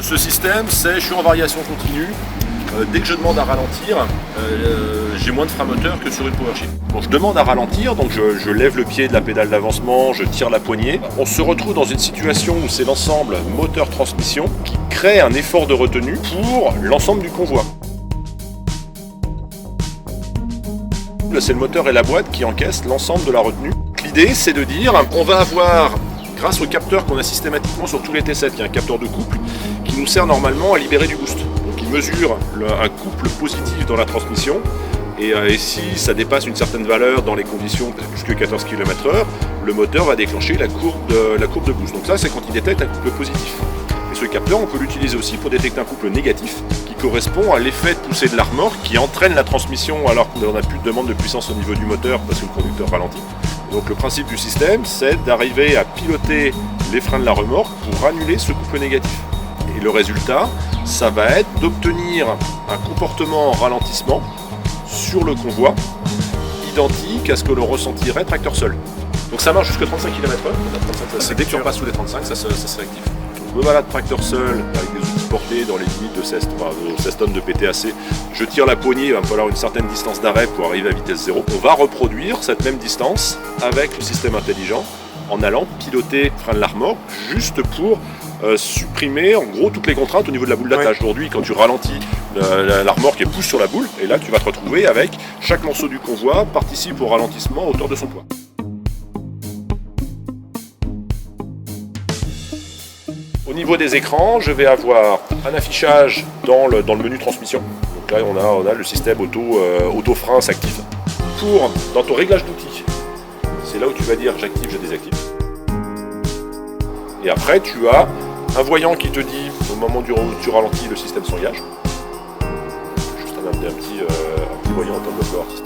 Ce système, c'est je suis en variation continue. Dès que je demande à ralentir, j'ai moins de frein moteur que sur une PowerShift. Quand je demande à ralentir, donc je lève le pied de la pédale d'avancement, je tire la poignée. On se retrouve dans une situation où c'est l'ensemble moteur-transmission qui crée un effort de retenue pour l'ensemble du convoi. C'est le moteur et la boîte qui encaissent l'ensemble de la retenue. L'idée, c'est de dire, on va avoir, grâce au capteur qu'on a systématiquement sur tous les T7, qui est un capteur de couple, qui nous sert normalement à libérer du boost. Donc il mesure un couple positif dans la transmission, et si ça dépasse une certaine valeur dans les conditions jusqu'à 14 km/h, le moteur va déclencher la courbe de boost. Donc ça, c'est quand il détecte un couple positif. Et ce capteur, on peut l'utiliser aussi pour détecter un couple négatif, qui correspond à l'effet de poussée de la remorque qui entraîne la transmission alors qu'on n'a plus de demande de puissance au niveau du moteur parce que le conducteur ralentit. Donc le principe du système, c'est d'arriver à piloter les freins de la remorque pour annuler ce couple négatif. Et le résultat, ça va être d'obtenir un comportement en ralentissement sur le convoi, identique à ce que l'on ressentirait tracteur seul. Donc ça marche jusqu'à 35 km/h. C'est dès que tu repasses sous les 35, ça se réactive. Je me balade tracteur seul avec des outils portés dans les limites de 16 tonnes de PTAC. Je tire la poignée, il va me falloir une certaine distance d'arrêt pour arriver à vitesse 0. On va reproduire cette même distance avec le système intelligent en allant piloter le frein de la remorque juste pour supprimer en gros toutes les contraintes au niveau de la boule d'attache. Aujourd'hui, quand tu ralentis, la remorque elle pousse sur la boule et là tu vas te retrouver avec chaque morceau du convoi participe au ralentissement à hauteur de son poids. Au niveau des écrans, je vais avoir un affichage dans le menu transmission. Donc là, on a le système auto-frein s'active. Dans ton réglage d'outils, c'est là où tu vas dire j'active, je désactive. Et après, tu as un voyant qui te dit au moment où tu ralentis, le système s'engage. Juste un petit voyant en termes de power system.